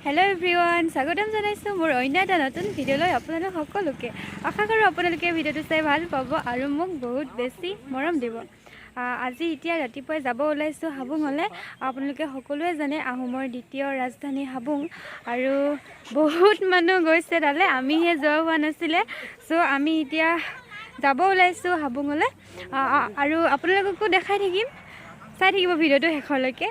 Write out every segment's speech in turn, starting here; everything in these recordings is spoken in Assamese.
हेलो एभ्रिवान स्वागतम जनाइছো মোৰ অন্য এটা নতুন ভিডিঅ'লৈ আপোনালোক সকলোকে আশা কৰো আপোনালোকে ভিডিঅ'টো চাই ভাল পাব আৰু মোক বহুত বেছি মৰম দিব আজি এতিয়া ৰাতিপুৱা যাব ওলাইছো হাবুঙলে আপোনালোকে সকলোৱে জানে আহোমৰ দ্বিতীয় ৰাজধানী হাবুং আৰু বহুত মানুহ গৈছে তালে আমিহে যোৱা হোৱা নাছিলে সো আমি এতিয়া যাব ওলাইছো হাবুঙলে আৰু আপোনালোককো দেখাই থাকিম চাই থাকিব ভিডিঅ'টো শেষলৈকে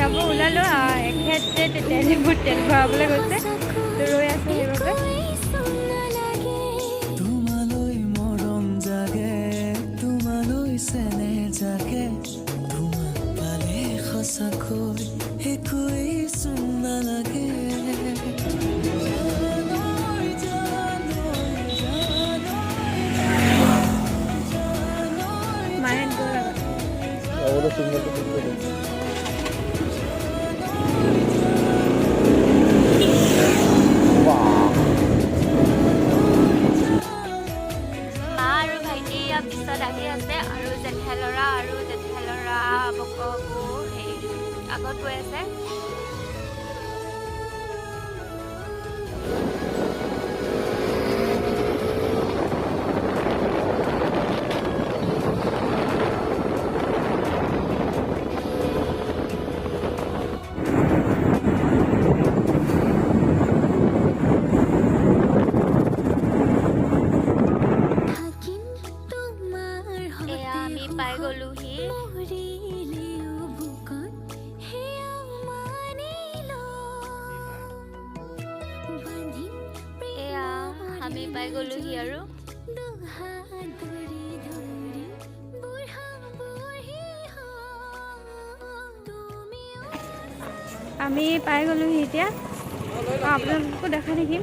যাব ওলালো এখেতে তেলিবোৰ তেল ভৰাবলৈ গৈছে তো ৰৈ আছে সেইবাবে তোমালৈ মৰম জাগে তোমালৈ চেনে জাগে তোমাক পালে সঁচাকৈ একোৱেই চোন নালাগে মায়ে গ'ল পিছত আহি আছে আৰু জেঠেলৰা বকবু সেই আগত গৈ আছে পাই গলোহি আমি পাই গলোহি আৰু আমি পাই গলোহি এতিয়া আপোনালোককো দেখাই থাকিম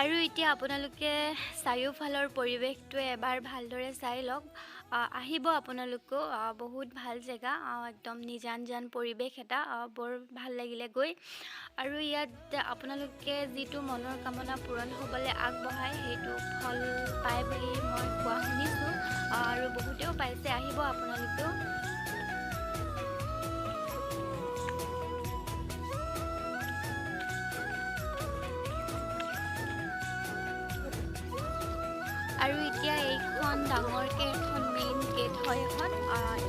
আৰু এতিয়া আপোনালোকে চাৰিওফালৰ পৰিৱেশটো এবাৰ ভালদৰে চাই লওক আহিব আপোনালোকো বহুত ভাল জেগা একদম নিজান পৰিৱেশ এটা বৰ ভাল লাগিলে গৈ আৰু ইয়াত আপোনালোকে যিটো মনৰ কামনা পূৰণ হ'বলৈ আগবঢ়ায় সেইটো ফল পায় বুলি মই কোৱা শুনিছোঁ আৰু বহুতেও পাইছে আহিব আপোনালোকেও আৰু এতিয়া এইখন ডাঙৰকৈ এখন মেইন গেট হয় এখন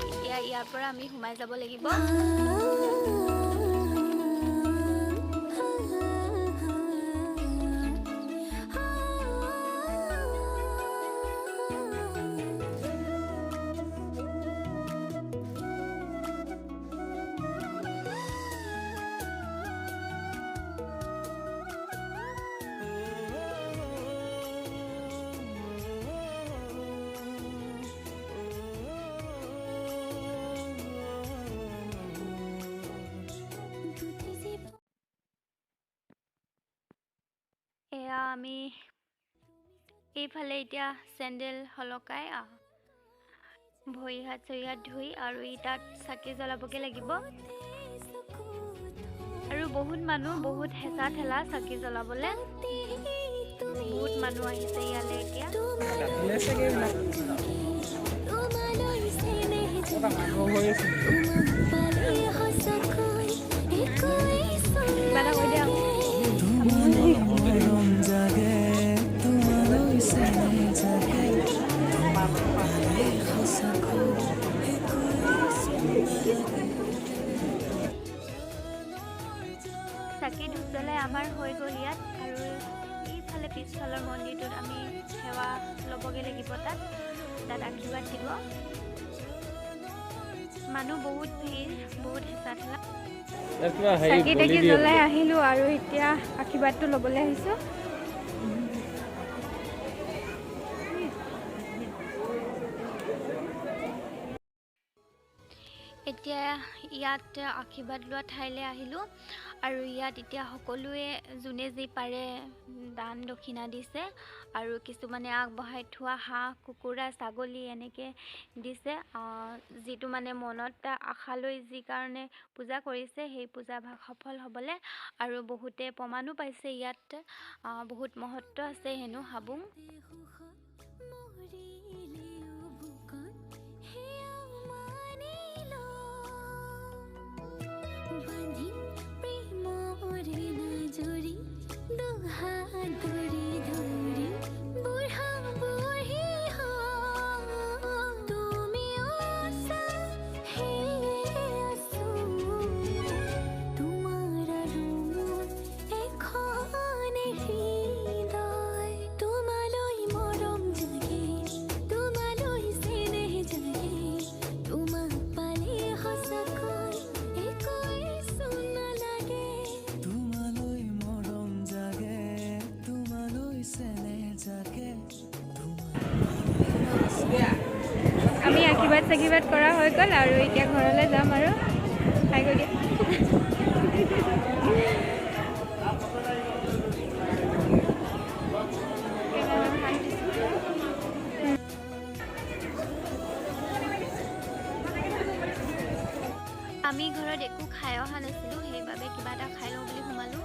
এতিয়া ইয়াৰ পৰা আমি সোমাই যাব লাগিব আমি এইফালে এতিয়া চেন্ডেল হলকাই ভৰি হাত চৰি হাত ধুই আৰু ই তাত চাকি জ্বলাবগে লাগিব। আৰু বহুত মানুহ, বহুত হেঁচা ঠেলা চাকি জ্বলাবলে। বহুত মানুহ আহিছে ইয়ালৈ এতিয়া। মৰম জাগে তোমালৈ চেনেহ জাগে পালে সঁচাকৈ চাকি ধূপ জ্বলাই আমাৰ হৈ গ'ল ইয়াত। আৰু ইফালে পিছফালৰ মন্দিৰটোত আমি সেৱা ল'বগৈ লাগিব। তাত আশীৰ্বাদ দিব। মানুহ বহুত ভিৰ, বহুত হেঁচা ঠেলা। চাকি তাকি জ্বলাই আহিলোঁ আৰু এতিয়া আশীৰ্বাদটো ল'বলৈ আহিছোঁ। এতিয়া ইয়াত আশীৰ্বাদ লোৱা ঠাইলৈ আহিলোঁ আৰু ইয়াত এতিয়া সকলোৱে যোনে যি পাৰে দান দক্ষিণা দিছে আৰু কিছুমানে আগবঢ়াই থোৱা হাঁহ কুকুৰা ছাগলী এনেকৈ দিছে। যিটো মানে মনত আশা লৈ যি কাৰণে পূজা কৰিছে সেই পূজাভাগ সফল হ'বলৈ। আৰু বহুতে প্ৰমাণো পাইছে ইয়াত বহুত মহত্ব আছে হেনো হাবুং। আমি আশীৰ্বাদ চাকিবাদ কৰা হৈ গ'ল আৰু এতিয়া ঘৰলৈ যাম আৰু খাই গৈ দিয়া। আমি ঘৰত একো খাই অহা নাছিলোঁ, সেইবাবে কিবা এটা খাই লওঁ বুলি সোমালোঁ।